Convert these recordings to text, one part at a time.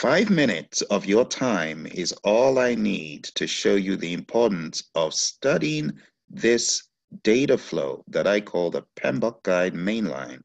5 minutes of your time is all I need to show you the importance of studying this data flow that I call the PMBOK Guide Mainline.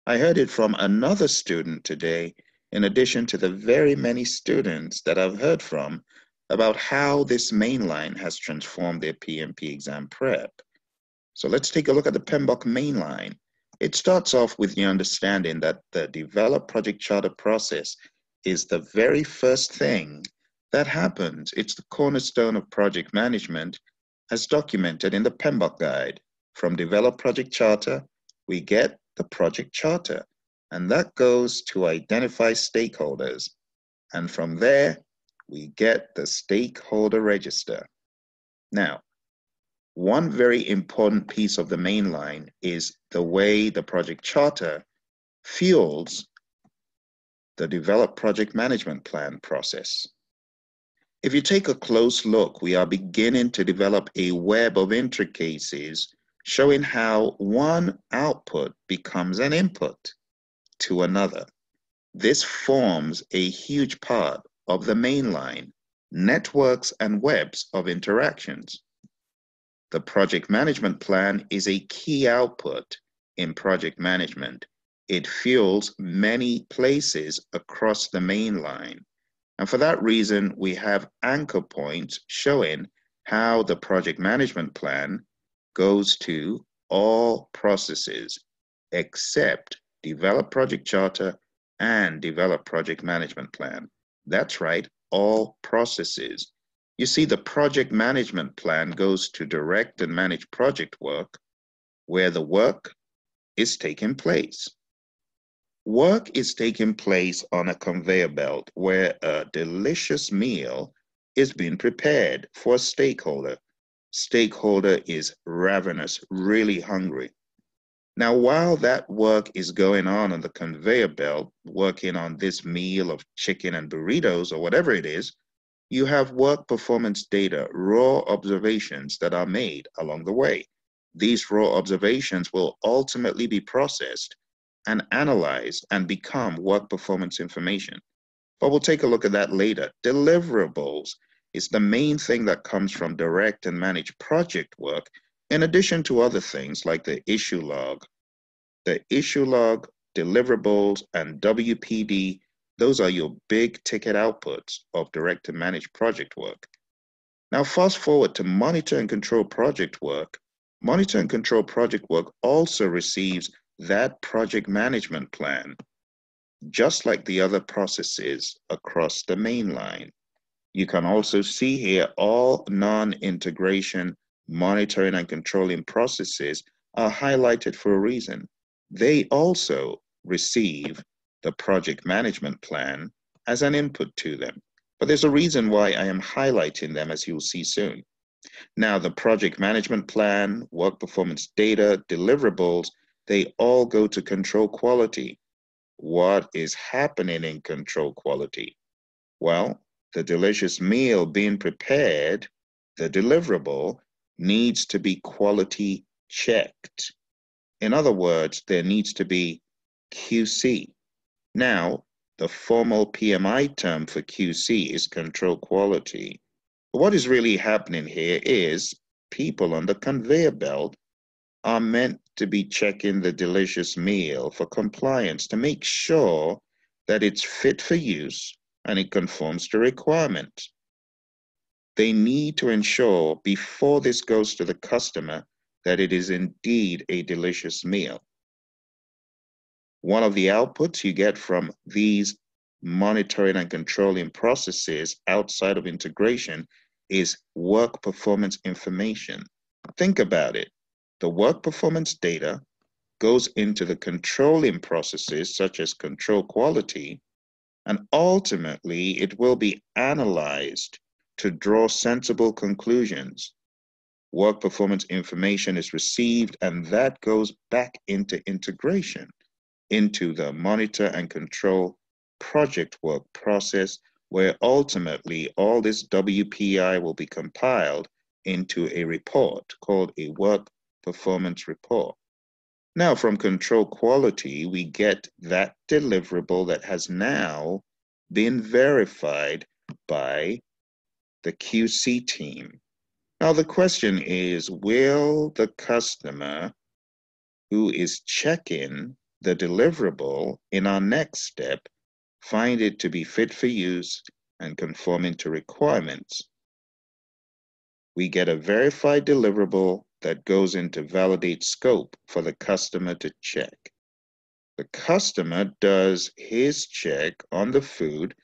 I heard it from another student today, in addition to the very many students that I've heard from about how this mainline has transformed their PMP exam prep. So let's take a look at the PMBOK mainline. It starts off with the understanding that the develop project charter process is the very first thing that happens. It's the cornerstone of project management as documented in the PMBOK guide. From develop project charter, we get the project charter, and that goes to identify stakeholders. And from there, we get the stakeholder register. Now, one very important piece of the mainline is the way the project charter fuels the develop project management plan process. If you take a close look, we are beginning to develop a web of intricacies showing how one output becomes an input to another. This forms a huge part of the mainline, networks and webs of interactions. The project management plan is a key output in project management. It fuels many places across the main line. And for that reason, we have anchor points showing how the project management plan goes to all processes except develop project charter and develop project management plan. That's right, all processes. You see, the project management plan goes to direct and manage project work where the work is taking place. Work is taking place on a conveyor belt where a delicious meal is being prepared for a stakeholder. Stakeholder is ravenous, really hungry. Now, while that work is going on the conveyor belt, working on this meal of chicken and burritos or whatever it is, you have work performance data, raw observations that are made along the way. These raw observations will ultimately be processed and analyzed and become work performance information. But we'll take a look at that later. Deliverables is the main thing that comes from direct and manage project work, in addition to other things like the issue log. The issue log, deliverables, and WPD, those are your big ticket outputs of direct and manage project work. Now fast forward to monitor and control project work. Monitor and control project work also receives that project management plan, just like the other processes across the main line. You can also see here all non-integration monitoring and controlling processes are highlighted for a reason. They also receive the project management plan as an input to them. But there's a reason why I am highlighting them, as you'll see soon. Now, the project management plan, work performance data, deliverables, they all go to control quality. What is happening in control quality? Well, the delicious meal being prepared, the deliverable, needs to be quality checked. In other words, there needs to be QC. Now, the formal PMI term for QC is control quality. But what is really happening here is people on the conveyor belt are meant to be checking the delicious meal for compliance to make sure that it's fit for use and it conforms to requirements. They need to ensure before this goes to the customer that it is indeed a delicious meal. One of the outputs you get from these monitoring and controlling processes outside of integration is work performance information. Think about it. The work performance data goes into the controlling processes such as control quality, and ultimately it will be analyzed to draw sensible conclusions. Work performance information is received, and that goes back into integration, into the monitor and control project work process, where ultimately all this WPI will be compiled into a report called a work performance report. Now, from control quality, we get that deliverable that has now been verified by the QC team. Now the question is, will the customer who is checking the deliverable in our next step find it to be fit for use and conforming to requirements? We get a verified deliverable that goes into validate scope for the customer to check. The customer does his check on the food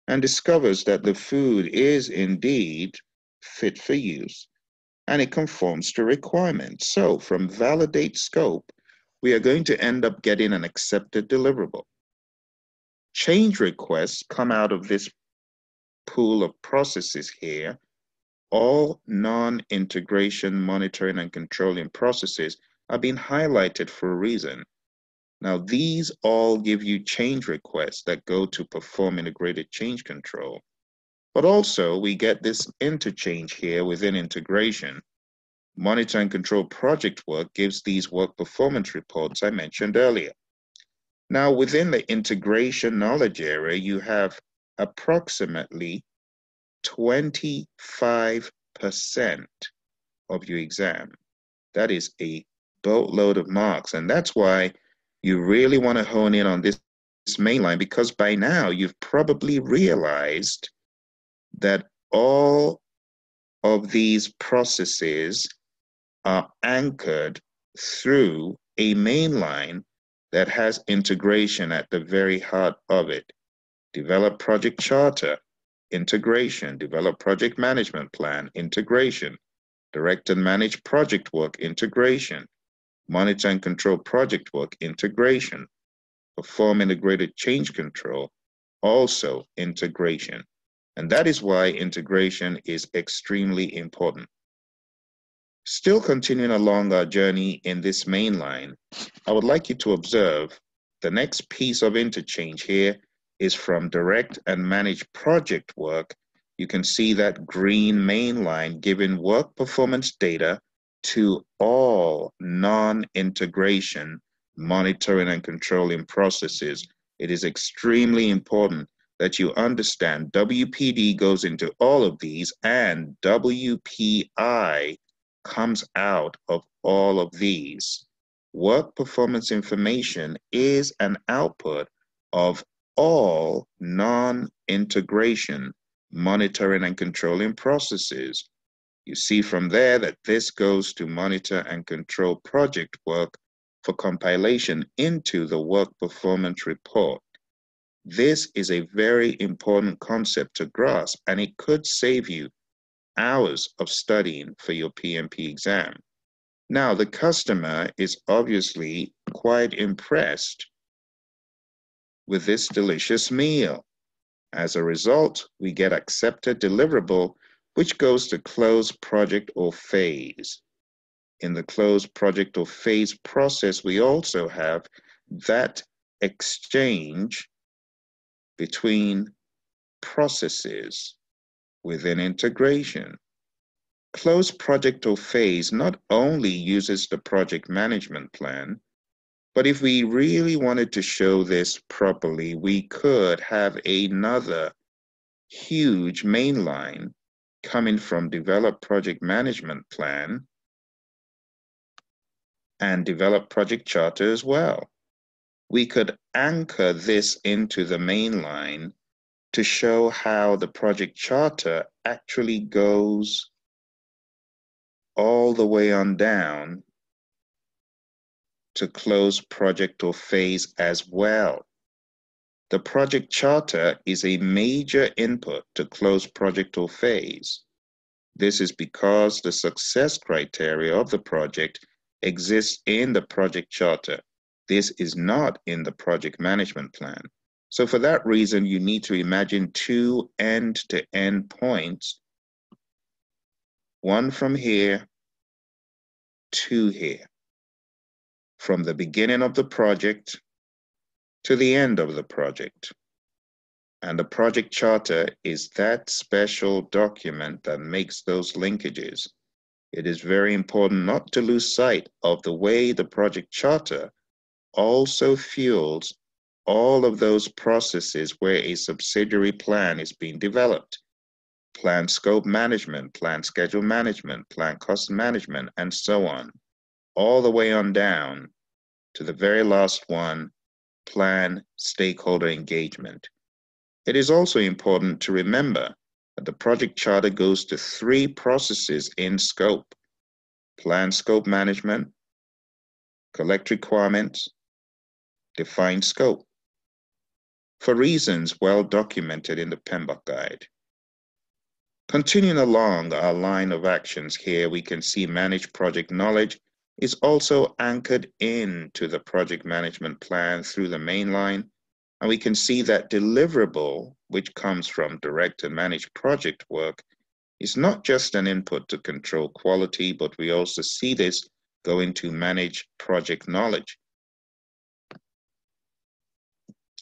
and discovers that the food is indeed fit for use and it conforms to requirements. So from validate scope, we are going to end up getting an accepted deliverable. Change requests come out of this pool of processes here. All non-integration monitoring and controlling processes are being highlighted for a reason. Now, these all give you change requests that go to perform integrated change control. But also, we get this interchange here within integration. Monitor and control project work gives these work performance reports I mentioned earlier. Now, within the integration knowledge area, you have approximately 25% of your exam. That is a boatload of marks. And that's why you really want to hone in on this mainline, because by now you've probably realized that all of these processes are anchored through a mainline that has integration at the very heart of it. Develop project charter, integration. Develop project management plan, integration. Direct and manage project work, integration. Monitor and control project work, integration. Perform integrated change control, also integration. And that is why integration is extremely important. Still continuing along our journey in this main line, I would like you to observe the next piece of interchange here is from direct and manage project work. You can see that green main line giving work performance data to all non-integration monitoring and controlling processes. It is extremely important that you understand WPD goes into all of these and WPI comes out of all of these. Work performance information is an output of all non-integration monitoring and controlling processes. You see from there that this goes to monitor and control project work for compilation into the work performance report. This is a very important concept to grasp, and it could save you hours of studying for your PMP exam. Now, the customer is obviously quite impressed with this delicious meal. As a result, we get accepted deliverable, which goes to close project or phase. In the close project or phase process, we also have that exchange between processes within integration. Close project or phase not only uses the project management plan, but if we really wanted to show this properly, we could have another huge mainline coming from develop project management plan and develop project charter as well. We could anchor this into the mainline to show how the project charter actually goes all the way on down to close project or phase as well. The project charter is a major input to close project or phase. This is because the success criteria of the project exists in the project charter. This is not in the project management plan. So for that reason, you need to imagine two end-to-end points, one from here to here, from the beginning of the project to the end of the project. And the project charter is that special document that makes those linkages. It is very important not to lose sight of the way the project charter also fuels all of those processes where a subsidiary plan is being developed. Plan scope management, plan schedule management, plan cost management, and so on, all the way on down to the very last one, plan stakeholder engagement. It is also important to remember that the project charter goes to 3 processes in scope: plan scope management, collect requirements, define scope, for reasons well documented in the PMBOK guide. Continuing along our line of actions here, we can see managed project knowledge is also anchored into the project management plan through the MAINLINE, and we can see that deliverable, which comes from direct and managed project work, is not just an input to control quality, but we also see this go into managed project knowledge.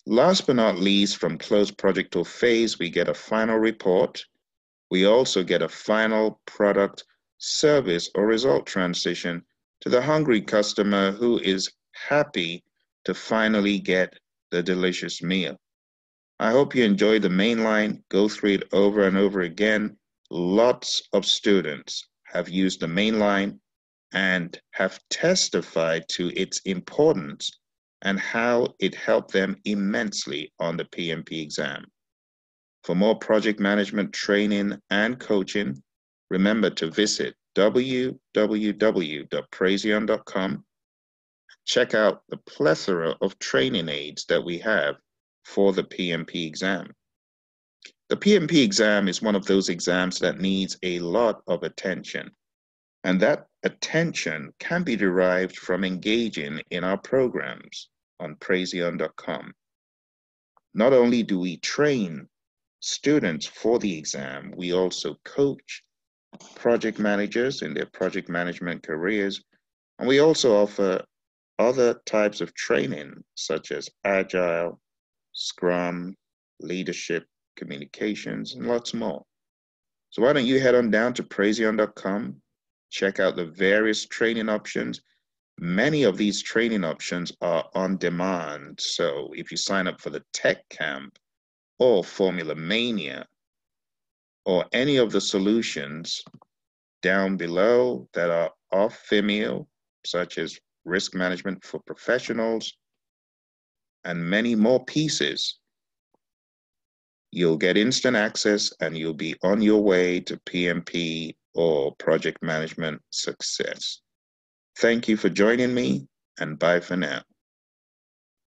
Last but not least, from closed project or phase, we get a final report. We also get a final product, service, or result transition to the hungry customer who is happy to finally get the delicious meal. I hope you enjoy the MAINLINE. Go through it over and over again. Lots of students have used the MAINLINE and have testified to its importance and how it helped them immensely on the PMP exam. For more project management training and coaching, remember to visit www.praizion.com. Check out the plethora of training aids that we have for the PMP exam. The PMP exam is one of those exams that needs a lot of attention, and that attention can be derived from engaging in our programs on Praizion.com. Not only do we train students for the exam, we also coach project managers in their project management careers, and we also offer other types of training such as Agile, Scrum, leadership, communications, and lots more. So why don't you head on down to Praizion.com, check out the various training options. Many of these training options are on demand. So if you sign up for the Tech Camp or Formula Mania or any of the solutions down below that are off Vimeo, such as risk management for professionals and many more pieces, you'll get instant access and you'll be on your way to PMP or project management success. Thank you for joining me, and bye for now.